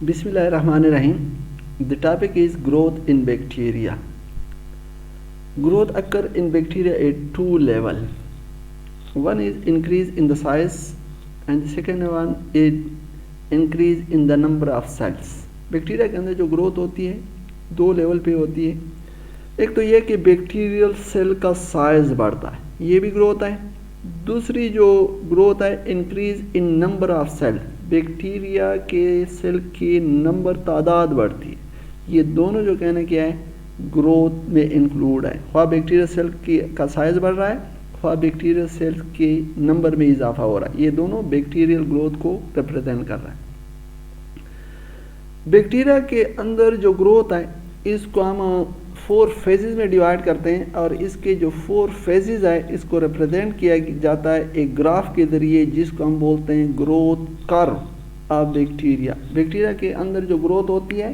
Bismillahirrahmanirrahim. The topic is growth in bacteria. Growth occur in bacteria at two levels. One is increase in the size and the second one is increase in the number of cells. Bacteria के अंदर जो growth होती है दो level पे होती है. एक तो ये कि बैक्टीरियल सेल का साइज बढ़ता है, ये भी ग्रोथ है. दूसरी जो ग्रोथ है increase in number of cell, bacteria के सेल की नंबर तादाद बढ़ती है. ये दोनों जो कहना क्या है ग्रोथ में इंक्लूड है. ख्वाह बैक्टीरियल सेल का साइज बढ़ रहा है, ख्वाह बैक्टीरियल सेल के नंबर में इजाफा हो रहा है. ये दोनों बैक्टीरियल ग्रोथ को रिप्रेजेंट कर रहा है. बैक्टीरिया के अंदर जो ग्रोथ है इसको हम 4 फेजेस में डिवाइड करते हैं और इसके जो 4 फेजेस है इसको रिप्रेजेंट किया जाता है एक ग्राफ के ज़रिए जिसको हम बोलते हैं growth curve of bacteria. Bacteria के अंदर जो ग्रोथ होती है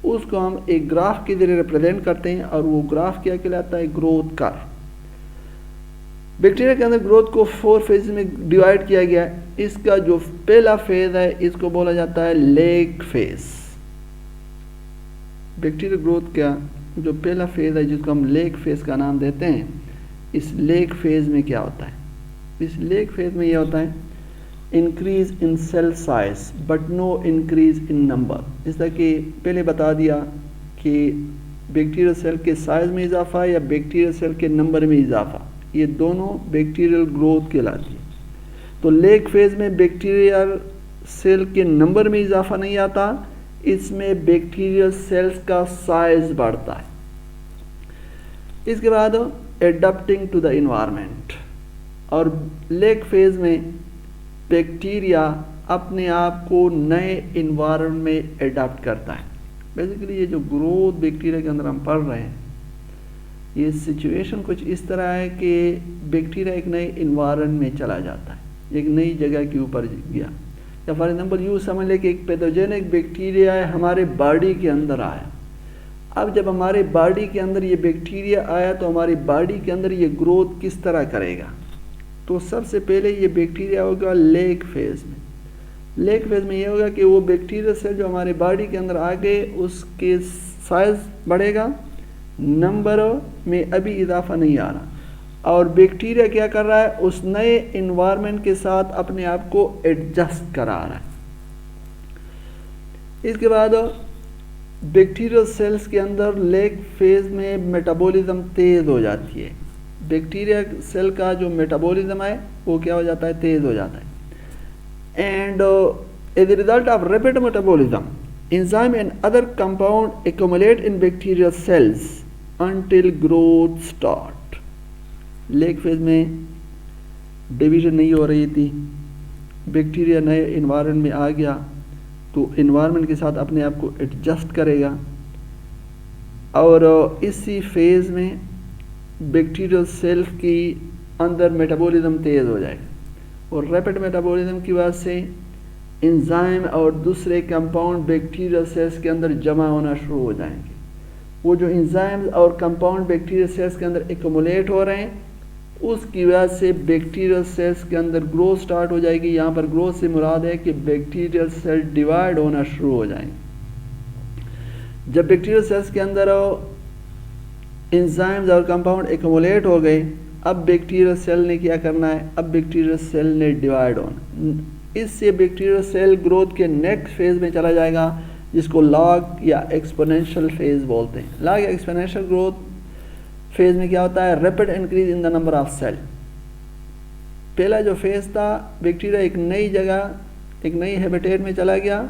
उसको हम एक ग्राफ के ज़रिए रिप्रेजेंट करते हैं और वो ग्राफ क्या कहलाता है ग्रोथ कर्व. बैक्टीरिया के अंदर ग्रोथ को 4 फेज में डिवाइड किया गया है. इसका जो पहला फेज है इसको बोला जाता है लेग फेज. बैक्टीरियल ग्रोथ का जो पहला फेज है जिसको हम लेग फेज का नाम देते हैं, इस लेग फेज में क्या होता है? इस लेग फेज में यह होता है increase in cell size but no increase in number. जैसा कि पहले बता दिया कि बैक्टीरियल सेल के साइज में इजाफा या बैक्टीरियल सेल के नंबर में इजाफा, ये दोनों बैक्टीरियल ग्रोथ कहलाती है. तो लेग फेज में बैक्टीरियल सेल के नंबर में इजाफा नहीं आता, इसमें बैक्टीरियल सेल्स का साइज बढ़ता है. इसके बाद एडप्टिंग टू द इन्वायरमेंट, और लेग फेज में बैक्टीरिया अपने आप को नए इन्वायरमेंट में एडाप्ट करता है. बेसिकली ये जो ग्रोथ बैक्टीरिया के अंदर हम पढ़ रहे हैं ये सिचुएशन कुछ इस तरह है कि बैक्टीरिया एक नए इन्वायरमेंट में चला जाता है, एक नई जगह के ऊपर गया. या फॉर एग्जाम्पल यूँ समझ लें कि एक पैथोजेनिक बैक्टीरिया है हमारे बॉडी के अंदर आया. अब जब हमारे बॉडी के अंदर ये बैक्टीरिया आया तो हमारी बॉडी के अंदर ये ग्रोथ किस तरह करेगा? तो सबसे पहले ये बैक्टीरिया होगा लेग फेज में. लेग फेज में ये होगा कि वो बैक्टीरिया सेल जो हमारे बॉडी के अंदर आ गए उसके साइज बढ़ेगा, नंबर में अभी इजाफा नहीं आ रहा, और बैक्टीरिया क्या कर रहा है उस नए इन्वायरमेंट के साथ अपने आप को एडजस्ट करा रहा है. इसके बाद बैक्टीरियल सेल्स के अंदर लेग फेज में मेटाबॉलिज्म तेज़ हो जाती है. बैक्टीरिया सेल का जो मेटाबॉलिज्म है वो क्या हो जाता है तेज़ हो जाता है. And as a result of rapid metabolism enzyme and other compound accumulate in bacterial cells until growth start. Lag phase में डिवीजन नहीं हो रही थी, बैक्टीरिया नए इन्वायरमेंट में आ गया तो इन्वायरमेंट के साथ अपने आप को एडजस्ट करेगा, और इसी फेज में बैक्टीरियल सेल की अंदर मेटाबॉलिज्म तेज़ हो जाएगा, और रैपिड मेटाबॉलिज्म की वजह से एंजाइम और दूसरे कंपाउंड बैक्टीरियल सेल्स के अंदर जमा होना शुरू हो जाएंगे. वो जो एंजाइम्स और कंपाउंड बैक्टीरियल सेल्स के अंदर एक्युमुलेट हो रहे हैं उसकी वजह से बैक्टीरियल सेल्स के अंदर ग्रोथ स्टार्ट हो जाएगी. यहाँ पर ग्रोथ से मुराद है कि बैक्टीरियल सेल डिवाइड होना शुरू हो जाएंगे. जब बैक्टीरियल सेल्स के अंदर एंजाइम्स और कंपाउंड एक्युमुलेट हो गए, अब बैक्टीरियल सेल ने क्या करना है, अब बैक्टीरियल सेल ने डिवाइड होना. इससे बैक्टीरियल सेल ग्रोथ के नेक्स्ट फेज में चला जाएगा जिसको लॉग या एक्सपोनेंशियल फेज बोलते हैं. लॉग या एक्सपोनेंशियल ग्रोथ फेज में क्या होता है rapid increase in the number of cell. पहला जो फेज था बैक्टीरिया एक नई जगह एक नई हैबिटेट में चला गया,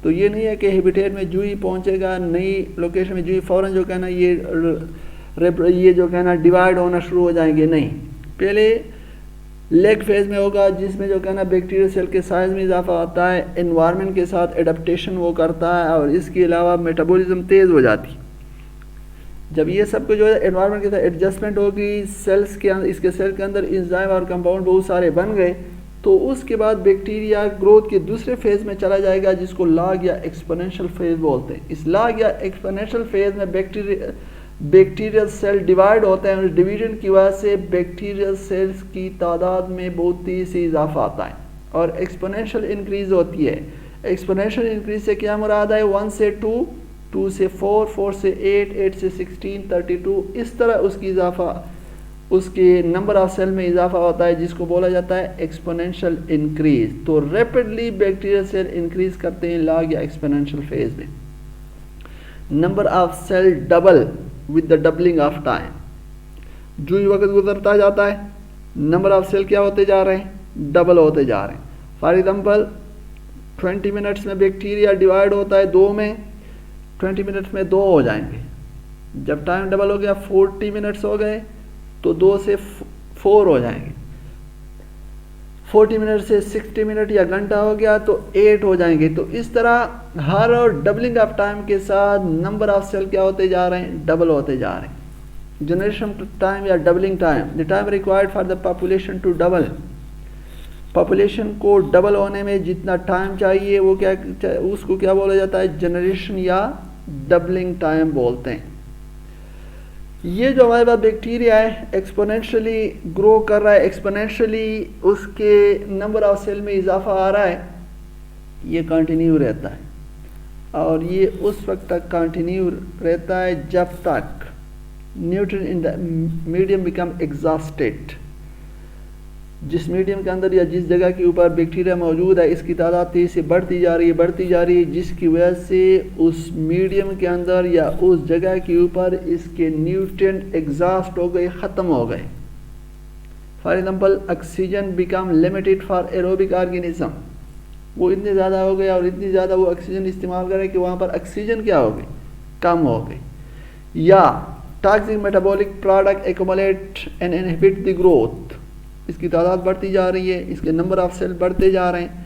तो ये नहीं है कि हैबिटेट में जो ही पहुंचेगा नई लोकेशन में जो ही फ़ौरन जो कहना ये जो कहना डिवाइड होना शुरू हो जाएंगे. नहीं, पहले लेग फेज में होगा जिसमें जो कहना बैक्टीरियल सेल के साइज में इजाफा होता है, एनवायरनमेंट के साथ एडाप्टेशन वो करता है, और इसके अलावा मेटाबॉलिज्म तेज़ हो जाती. जब ये सब कुछ जो है एनवायरनमेंट के साथ एडजस्टमेंट होगी, सेल्स के अंदर इसके सेल के अंदर एंजाइम और कंपाउंड बहुत सारे बन गए, तो उसके बाद बैक्टीरिया ग्रोथ के दूसरे फेज में चला जाएगा जिसको लॉग या एक्सपोनेंशियल फेज बोलते हैं. इस लॉग या एक्सपोनेंशियल फेज में बैक्टीरियल सेल डिवाइड होते हैं, और डिवीजन की वजह से बैक्टीरियल सेल्स की तादाद में बहुत तेज़ी से इजाफा आता है और एक्सपोनेंशियल इंक्रीज होती है. एक्सपोनेंशियल इंक्रीज से क्या मुराद है? 1 से 2, 2 से 4, 4 से 8, 8 से 16, 32, इस तरह उसकी इजाफा, उसके नंबर ऑफ सेल में इजाफा होता है, जिसको बोला जाता है एक्सपोनेंशियल इंक्रीज। तो रैपिडली बैक्टीरियल सेल इंक्रीज करते हैं लॉग या एक्सपोनेंशियल फेज में। Number of cell double with the doubling of time, जो ही वक्त गुजरता जाता है नंबर ऑफ सेल क्या होते जा रहे हैं? डबल होते जा रहे हैं। फॉर एग्जांपल 20 मिनट्स में बैक्टीरिया डिवाइड होता है 2 में, 20 मिनट्स में 2 हो जाएंगे। जब टाइम डबल हो गया 40 मिनट्स हो गए तो 2 से 4 हो जाएंगे। 40 मिनट से 60 मिनट या घंटा हो गया तो 8 हो जाएंगे। तो इस तरह हर और डबलिंग ऑफ टाइम के साथ नंबर ऑफ सेल क्या होते जा रहे हैं? डबल होते जा रहे हैं। जनरेशन टाइम या doubling time, the time required for the population to double, population को डबल होने में जितना टाइम चाहिए वो क्या, उसको क्या बोला जाता है? जनरेशन या डबलिंग टाइम बोलते हैं। ये जो हमारे पास बैक्टीरिया है एक्सपोनेंशियली ग्रो कर रहा है, एक्सपोनेंशियली उसके नंबर ऑफ सेल में इजाफा आ रहा है, ये कंटिन्यू रहता है और ये उस वक्त तक कंटिन्यू रहता है जब तक nutrient in the medium become exhausted. जिस मीडियम के अंदर या जिस जगह के ऊपर बैक्टीरिया मौजूद है इसकी तादाद तेजी से बढ़ती जा रही है, जिसकी वजह से उस मीडियम के अंदर या उस जगह के ऊपर इसके न्यूट्रिएंट एग्जॉस्ट हो गए, ख़त्म हो गए। For example oxygen become limited for aerobic organism, वो इतने ज़्यादा हो गए और इतनी ज़्यादा वो ऑक्सीजन इस्तेमाल करें कि वहाँ पर ऑक्सीजन क्या हो गई? कम हो गई। या toxic metabolic product accumulate and inhibit the growth, इसकी तादाद बढ़ती जा रही है, इसके नंबर ऑफ सेल बढ़ते जा रहे हैं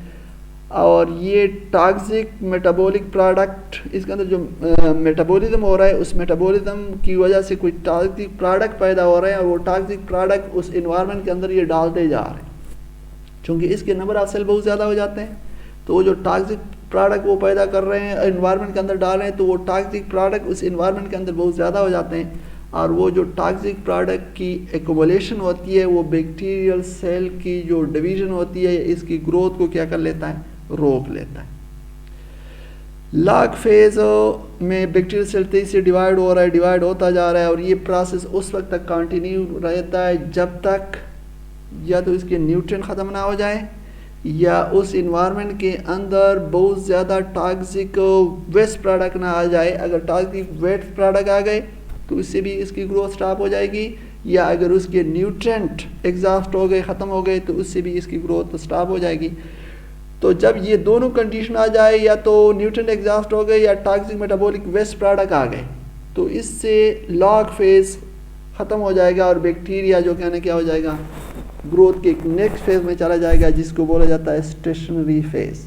और ये टॉक्सिक मेटाबॉलिक प्रोडक्ट, इसके अंदर जो मेटाबॉलिज्म हो रहा है उस मेटाबॉलिज्म की वजह से कोई टॉक्सिक प्रोडक्ट पैदा हो रहे हैं और वो टॉक्सिक प्रोडक्ट उस इन्वायरमेंट के अंदर ये डालते जा रहे हैं। चूँकि इसके नंबर ऑफ सेल बहुत ज़्यादा हो जाते हैं तो वो जो टॉक्सिक प्रोडक्ट वो पैदा कर रहे हैं इन्वायरमेंट के अंदर डाल रहे हैं तो वो टॉक्सिक प्रोडक्ट उस इन्वायरमेंट के अंदर बहुत ज़्यादा हो जाते हैं और वो जो टॉक्सिक प्रोडक्ट की एक्युमुलेशन होती है वो बैक्टीरियल सेल की जो डिवीज़न होती है इसकी ग्रोथ को क्या कर लेता है? रोक लेता है। लॉग फेज में बैक्टीरियल सेल तेजी से डिवाइड हो रहा है, डिवाइड होता जा रहा है और ये प्रोसेस उस वक्त तक कंटिन्यू रहता है जब तक या तो इसके न्यूट्रिएंट ख़त्म ना हो जाए या उस इन्वायरमेंट के अंदर बहुत ज़्यादा टॉक्सिक वेस्ट प्रोडक्ट ना आ जाए। अगर टॉक्सिक वेस्ट प्रोडक्ट आ गए तो इससे भी इसकी ग्रोथ स्टॉप हो जाएगी, या अगर उसके न्यूट्रिएंट एग्जॉस्ट हो गए, ख़त्म हो गए तो उससे भी इसकी ग्रोथ स्टॉप हो जाएगी। तो जब ये दोनों कंडीशन आ जाए, या तो न्यूट्रिएंट एग्जॉस्ट हो गए या टॉक्सिक मेटाबॉलिक वेस्ट प्रोडक्ट आ गए, तो इससे लॉग फेज ख़त्म हो जाएगा और बैक्टीरिया जो कहने क्या हो जाएगा? ग्रोथ के नेक्स्ट फेज में चला जाएगा जिसको बोला जाता है स्टेशनरी फेज।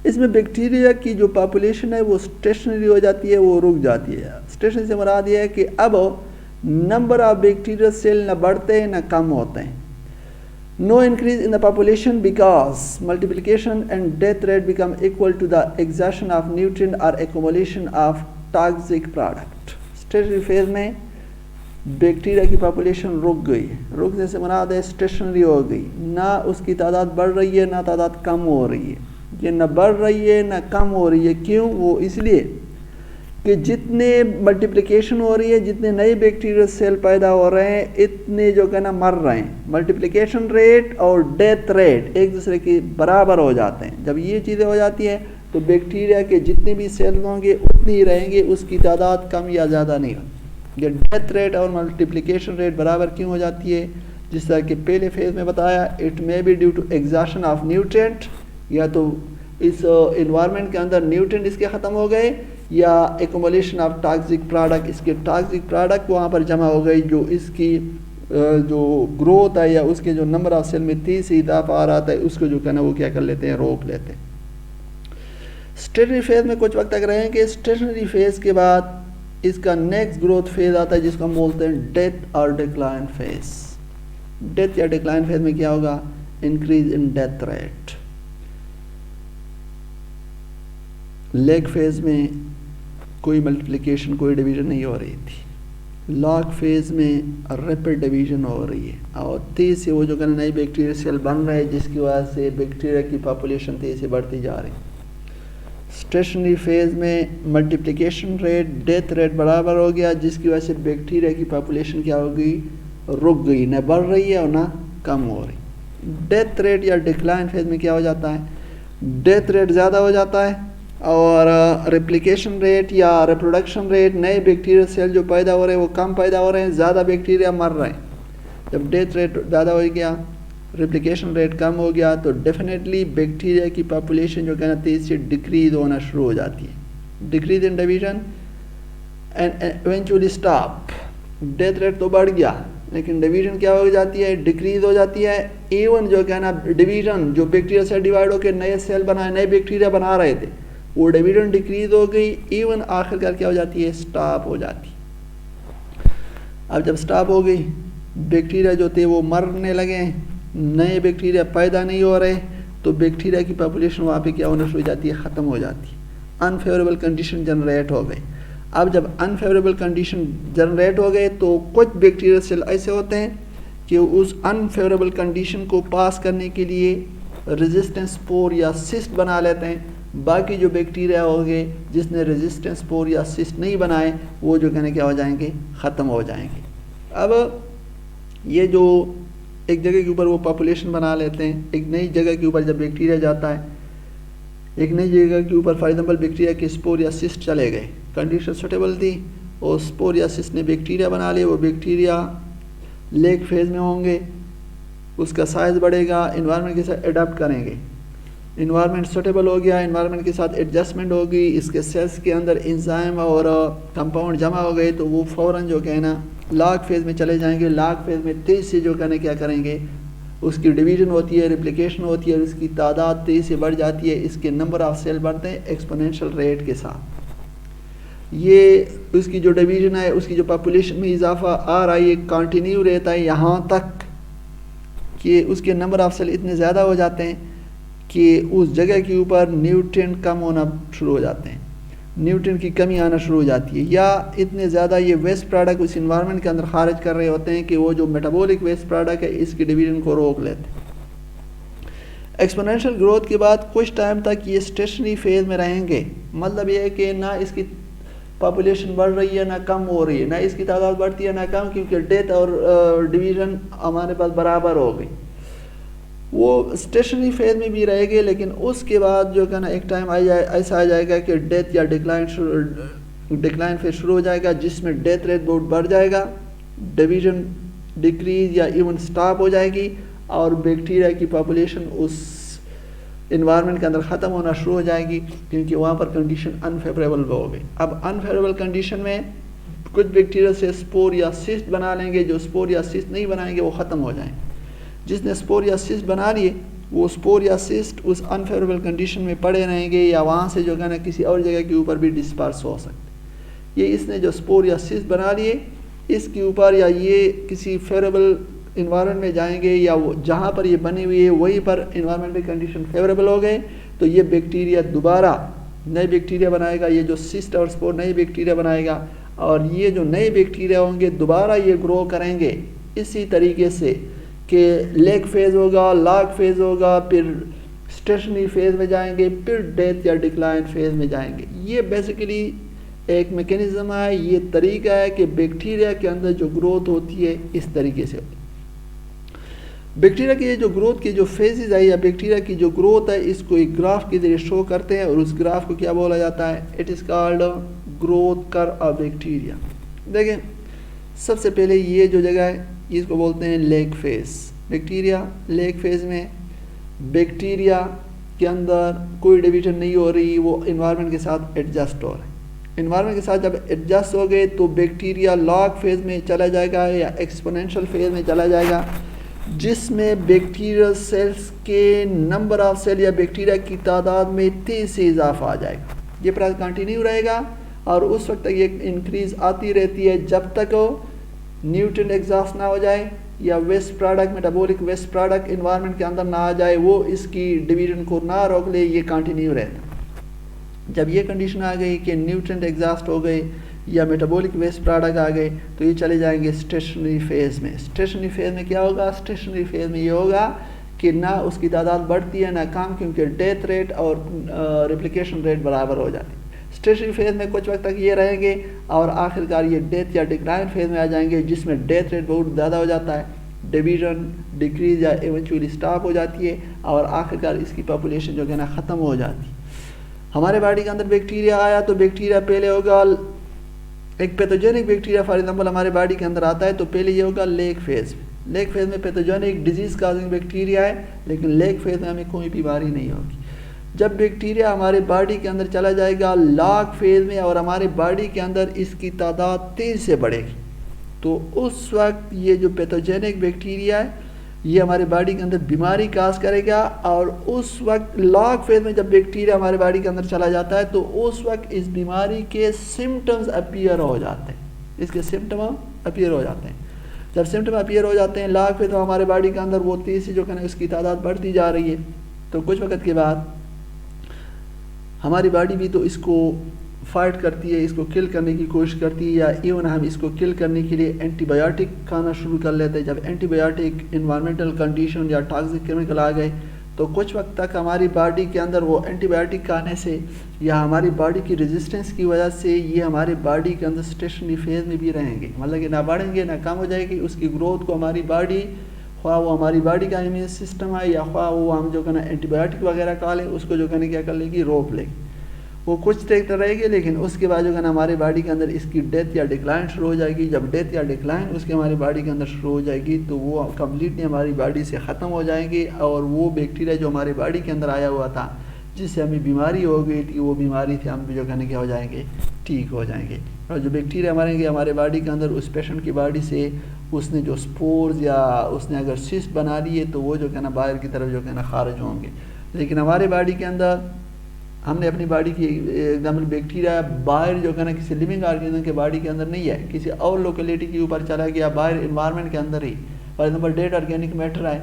इसमें बैक्टीरिया की जो पॉपुलेशन है वो स्टेशनरी हो जाती है, वो रुक जाती है। स्टेशनरी से मुराद ये है कि अब नंबर ऑफ बैक्टीरियल सेल न बढ़ते हैं न कम होते हैं। No increase in the population because multiplication and death rate become equal to the exhaustion of nutrient और accumulation of toxic product. Stationary phase में बैक्टीरिया की पॉपुलेशन रुक गई, रुकने से मुराद है स्टेशनरी हो गई, ना उसकी तादाद बढ़ रही है ना तादाद कम हो रही है, ये न बढ़ रही है ना कम हो रही है। क्यों? वो इसलिए कि जितने मल्टीप्लिकेशन हो रही है, जितने नए बैक्टीरियल सेल पैदा हो रहे हैं, इतने जो कहना मर रहे हैं। मल्टीप्लिकेशन रेट और डेथ रेट एक दूसरे के बराबर हो जाते हैं। जब ये चीज़ें हो जाती हैं तो बैक्टीरिया के जितने भी सेल होंगे उतनी ही रहेंगे, उसकी तादाद कम या ज़्यादा नहीं होगी। ये डेथ रेट और मल्टीप्लिकेशन रेट बराबर क्यों हो जाती है? जिस तरह के पहले फेज में बताया, it may be due to exhaustion of nutrient, या तो इस इन्वायरमेंट के अंदर न्यूट्रिएंट इसके ख़त्म हो गए, या एक्युमुलेशन ऑफ टॉक्सिक प्रोडक्ट, इसके टॉक्सिक प्रोडक्ट वहाँ पर जमा हो गई जो इसकी जो ग्रोथ है या उसके जो नंबर ऑफ सेल में तेज़ी से इजाफा आ रहा था उसको जो कहना वो क्या कर लेते हैं? रोक लेते हैं। स्टेशनरी फेज में कुछ वक्त तक रहेंगे। स्टेशनरी फेज के बाद इसका नेक्स्ट ग्रोथ फेज आता है जिसको हम बोलते हैं डेथ और डिक्लाइन फेज। डेथ या डिक्लाइन फेज में क्या होगा? Increase in death rate. Leg phase में कोई मल्टीप्लिकेशन, कोई डिवीजन नहीं हो रही थी, लॉग फेज में रैपिड डिवीजन हो रही है और तेज़ से वो जो कहना नई बैक्टीरियल सेल बन रहे हैं, जिसकी वजह से बैक्टीरिया की पॉपुलेशन तेज़ से बढ़ती जा रही है। स्टेशनरी फेज में मल्टीप्लिकेशन रेट डेथ रेट बराबर हो गया, जिसकी वजह से बैक्टीरिया की पॉपुलेशन क्या हो गई, रुक गई, न बढ़ रही है और ना कम हो रही। डेथ रेट या डिक्लाइन फेज में क्या हो जाता है, डेथ रेट ज़्यादा हो जाता है और रेप्लिकेशन रेट या रिप्रोडक्शन रेट, नए बैक्टीरियल सेल जो पैदा हो रहे हैं वो कम पैदा हो रहे हैं, ज़्यादा बैक्टीरिया मर रहे हैं। जब डेथ रेट ज़्यादा हो गया, रेप्लिकेशन रेट कम हो गया, तो डेफिनेटली बैक्टीरिया की पॉपुलेशन जो कहना तेज़ से डिक्रीज होना शुरू हो जाती है। Decrease in division and eventually stop. Death rate तो बढ़ गया लेकिन डिवीजन क्या हो जाती है, डिक्रीज हो जाती है। इवन जो कहना डिवीजन जो बैक्टीरिया से डिवाइड होकर नए सेल बनाए, नए बैक्टीरिया बना रहे थे, वो डिवीजन डिक्रीज हो गई, इवन आखिरकार क्या हो जाती है, स्टॉप हो जाती है। अब जब स्टॉप हो गई, बैक्टीरिया जो थे वो मरने लगे, नए बैक्टीरिया पैदा नहीं हो रहे, तो बैक्टीरिया की पॉपुलेशन वहाँ पे क्या होना शुरू हो जाती है, ख़त्म हो जाती है। अनफेवरेबल कंडीशन जनरेट हो गई। अब जब अनफेवरेबल कंडीशन जनरेट हो गए तो कुछ बैक्टीरियल सेल ऐसे होते हैं कि उस अनफेवरेबल कंडीशन को पास करने के लिए रेजिस्टेंस स्पोर या सिस्ट बना लेते हैं। बाकी जो बैक्टीरिया हो गए जिसने रेजिस्टेंस स्पोर या सिस्ट नहीं बनाए, वो जो कहने क्या हो जाएंगे, ख़त्म हो जाएंगे। अब ये जो एक जगह के ऊपर वो पॉपुलेशन बना लेते हैं, एक नई जगह के ऊपर जब बैक्टीरिया जाता है, एक नई जगह के ऊपर फॉर एग्जांपल बैक्टीरिया के स्पोर या सिस्ट चले गए, कंडीशन सुटेबल थी और स्पोर या सिस्ट ने बैक्टीरिया बना लिए, वो बैक्टीरिया लेग फेज में होंगे, उसका साइज़ बढ़ेगा, इन्वायरमेंट के साथ अडाप्ट करेंगे, इन्वायरमेंट सुटेबल हो गया, इन्वायरमेंट के साथ एडजस्टमेंट होगी, इसके सेल्स के अंदर एंजाइम और कंपाउंड जमा हो गए, तो वो फ़ौरन जो कहना लॉग फेज़ में चले जाएंगे। लॉग फेज़ में तेज़ से जो कहना क्या करेंगे, उसकी डिवीज़न होती है, रिप्लिकेशन होती है, उसकी तादाद तेज़ से बढ़ जाती है, इसके नंबर ऑफ सेल बढ़ते हैं एक्सपोनेंशियल रेट के साथ। ये उसकी जो डिवीज़न है, उसकी जो पॉपुलेशन में इजाफा आ रहा है, ये कंटिन्यू रहता है यहाँ तक कि उसके नंबर ऑफ सेल इतने ज़्यादा हो जाते हैं कि उस जगह के ऊपर न्यूट्रिएंट कम होना शुरू हो जाते हैं, न्यूट्रिएंट की कमी आना शुरू हो जाती है, या इतने ज़्यादा ये वेस्ट प्रोडक्ट उस इन्वायरमेंट के अंदर खारिज कर रहे होते हैं कि वो जो मेटाबॉलिक वेस्ट प्रोडक्ट है इसकी डिवीजन को रोक लेते हैं। एक्सपोनेंशियल ग्रोथ के बाद कुछ टाइम तक ये स्टेशनरी फेज में रहेंगे, मतलब ये है कि ना इसकी पॉपुलेशन बढ़ रही है ना कम हो रही है, ना इसकी तादाद बढ़ती है ना कम, क्योंकि डेथ और डिवीजन हमारे पास बराबर हो गई। वो स्टेशनरी फेज में भी रहेंगे, लेकिन उसके बाद जो कहना एक टाइम ऐसा आ जाएगा कि डेथ या डिक्लाइन फेज शुरू हो जाएगा, जिसमें डेथ रेट बहुत बढ़ जाएगा, डिवीजन डिक्रीज या इवन स्टॉप हो जाएगी और बैक्टीरिया की पॉपुलेशन उस इन्वायरमेंट के अंदर ख़त्म होना शुरू हो जाएगी, क्योंकि वहाँ पर कंडीशन अनफेवरेबल हो गई। अब अनफेवरेबल कंडीशन में कुछ बैक्टीरिया से स्पोर या सिस्ट बना लेंगे, जो स्पोर या सिस्ट नहीं बनाएंगे वो ख़त्म हो जाएंगे। जिसने स्पोर या सिस्ट बना लिए, वो स्पोर या सिस्ट उस अनफेवरेबल कंडीशन में पड़े रहेंगे, या वहाँ से जो कहना किसी और जगह के ऊपर भी डिस्पर्स हो सकते। ये इसने जो स्पोर या सिस्ट बना लिए, इसके ऊपर या ये किसी फेवरेबल इन्वायरमेंट में जाएंगे, या वो जहाँ पर ये बनी हुई है वहीं पर इन्वायरमेंटल कंडीशन फेवरेबल हो गए, तो ये बैक्टीरिया दोबारा नए बैक्टीरिया बनाएगा, ये जो सिस्ट और स्पोर नए बैक्टीरिया बनाएगा, और ये जो नए बैक्टीरिया होंगे दोबारा ये ग्रो करेंगे इसी तरीके से कि लेग फेज होगा, लॉग फेज होगा, फिर स्टेशनरी फेज में जाएंगे, फिर डेथ या डिक्लाइन फेज में जाएंगे। ये बेसिकली एक मैकेनिज्म है, ये तरीका है कि बैक्टीरिया के अंदर जो ग्रोथ होती है इस तरीके से होती है। बैक्टीरिया की जो ग्रोथ की जो फेजेज है या बैक्टीरिया की जो ग्रोथ है, इसको एक ग्राफ के जरिए शो करते हैं और उस ग्राफ को क्या बोला जाता है, it is called growth curve of bacteria. देखें सबसे पहले ये जो जगह है इसको बोलते हैं lag phase. Bacteria leg phase में बैक्टीरिया के अंदर कोई डिवीजन नहीं हो रही, वो इन्वायरमेंट के साथ एडजस्ट हो रहे हैं। इन्वायरमेंट के साथ जब एडजस्ट हो गए तो बैक्टीरिया लॉग फेज में चला जाएगा या एक्सपोनेंशियल फेज में चला जाएगा, जिसमें बैक्टीरियल सेल्स के नंबर ऑफ सेल या बैक्टीरिया की तादाद में तेज़ी से इजाफा आ जाएगा। ये प्रोसेस कंटिन्यू रहेगा और उस वक्त तक ये इंक्रीज आती रहती है जब तक न्यूट्रिएंट एग्जॉस्ट ना हो जाए या waste product metabolic waste product environment के अंदर ना आ जाए, वो इसकी डिवीजन को ना रोक ले, ये कंटिन्यू रहता। जब ये कंडीशन आ गई कि न्यूट्रिएंट एग्जॉस्ट हो गए, या मेटाबॉलिक वेस्ट प्रोडक्ट आ गए, तो ये चले जाएंगे स्टेशनरी फेज़ में। स्टेशनरी फेज़ में क्या होगा? स्टेशनरी फेज़ में ये होगा कि ना उसकी तादाद बढ़ती है ना कम, क्योंकि डेथ रेट और रेप्लिकेशन रेट बराबर हो जाती है। स्टेशनरी फेज़ में कुछ वक्त तक ये रहेंगे और आखिरकार ये डेथ या डिक्लाइन फेज़ में आ जाएंगे, जिसमें डेथ रेट बहुत ज़्यादा हो जाता है, डिवीज़न डिक्रीज या इवेंचुअली स्टॉप हो जाती है और आखिरकार इसकी पॉपुलेशन जो है ना ख़त्म हो जाती है। हमारे बॉडी के अंदर बैक्टीरिया आया तो बैक्टीरिया पहले होगा एक पैथोजेनिक बैक्टीरिया, फॉर एग्जांपल हमारे बॉडी के अंदर आता है तो पहले ये होगा लेग फेज़ में। लेग फेज़ में पैथोजेनिक डिजीज़ काजिंग बैक्टीरिया है, लेकिन लेग फेज़ में हमें कोई बीमारी नहीं होगी। जब बैक्टीरिया हमारे बॉडी के अंदर चला जाएगा लॉग फेज़ में और हमारे बॉडी के अंदर इसकी तादाद तेज़ से बढ़ेगी, तो उस वक्त ये जो पैथोजेनिक बैक्टीरिया है ये हमारे बॉडी के अंदर बीमारी काज करेगा। और उस वक्त लॉग फेज में जब बैक्टीरिया हमारे बॉडी के अंदर चला जाता है तो उस वक्त इस बीमारी के सिम्टम्स अपीयर हो जाते हैं, इसके सिम्टम अपीयर हो जाते हैं। जब सिम्टम अपीयर हो जाते हैं लॉग फेज में हमारे बॉडी के अंदर वो तेज़ से जो है उसकी तादाद बढ़ती जा रही है, तो कुछ वक्त के बाद हमारी बॉडी भी तो इसको फाइट करती है, इसको किल करने की कोशिश करती है, या इवन हम इसको किल करने के लिए एंटीबायोटिक खाना शुरू कर लेते हैं। जब एंटीबायोटिक, इन्वायरमेंटल कंडीशन या टॉक्सिक केमिकल आ गए तो कुछ वक्त तक हमारी बॉडी के अंदर वो एंटीबायोटिक खाने से या हमारी बॉडी की रेजिस्टेंस की वजह से ये हमारे बॉडी के अंदर स्टेशनरी फेज में भी रहेंगे, मतलब कि ना बढ़ेंगे ना कम हो जाएगी। उसकी ग्रोथ को हमारी बॉडी, ख्वाह वो हमारी बॉडी का इम्यून सिस्टम है या ख्वाह वो हम जो है एंटीबायोटिक वगैरह खा लें, उसको जो है क्या कर लेगी, रोक लेगी। वो कुछ देर तक रहेगी, लेकिन उसके बाद जो है ना हमारे बॉडी के अंदर इसकी डेथ या डिक्लाइन शुरू हो जाएगी। जब डेथ या डिक्लाइन उसके हमारी बॉडी के अंदर शुरू हो जाएगी तो वो कम्प्लीटली हमारी बॉडी से ख़त्म हो जाएंगे और वो बैक्टीरिया जो हमारे बॉडी के अंदर आया हुआ था जिससे हमें बीमारी हो गई थी, वो बीमारी से हम जो कहने क्या हो जाएंगे, ठीक हो जाएंगे। और जो बैक्टीरिया मरेंगे हमारे बॉडी के अंदर, उस पेशेंट की बॉडी से उसने जो स्पोर्स या उसने अगर सिस्ट बना लिए तो वो जो है ना बाहर की तरफ जो है ना खारिज होंगे। लेकिन हमारे बॉडी के अंदर हमने अपनी बॉडी की एग्जाम्पल बैक्टीरिया बाहर जो है ना किसी लिविंग ऑर्गेनिज्म के बॉडी के अंदर नहीं है, किसी और लोकेलिटी के ऊपर चला गया, बाहर इन्वायरमेंट के अंदर ही, for example dead organic matter है,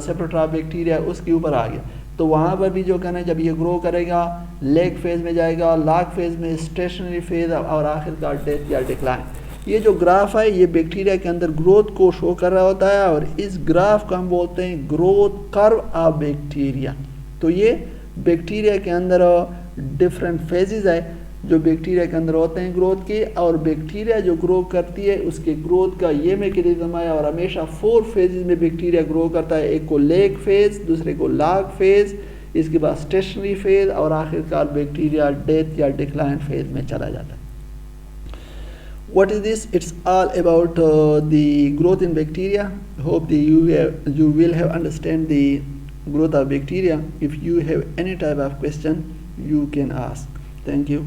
सेप्रोट्रॉप बैक्टीरिया उसके ऊपर आ गया, तो वहाँ पर भी जो कहना है जब ये ग्रो करेगा लेग फेज में जाएगा, लॉग फेज में, स्टेशनरी फेज और आखिरकार डेथ या डिक्लाइन। ये जो ग्राफ है ये बैक्टीरिया के अंदर ग्रोथ को शो कर रहा होता है और इस ग्राफ को हम बोलते हैं ग्रोथ कर्व ऑफ बैक्टीरिया। तो ये बैक्टीरिया के अंदर डिफरेंट फेजेस है जो बैक्टीरिया के अंदर होते हैं ग्रोथ के, और बैक्टीरिया जो ग्रो करती है उसके ग्रोथ का ये मैकेनिज्म है और हमेशा 4 फेजेस में बैक्टीरिया ग्रो करता है। एक को लेग फेज, दूसरे को लॉग फेज, इसके बाद स्टेशनरी फेज और आखिरकार बैक्टीरिया डेथ या डिक्लाइन फेज में चला जाता है। What is this? It's all about the growth in bacteria. Hope that you will have understand the growth of bacteria. If you have any type of question, you can ask. Thank you.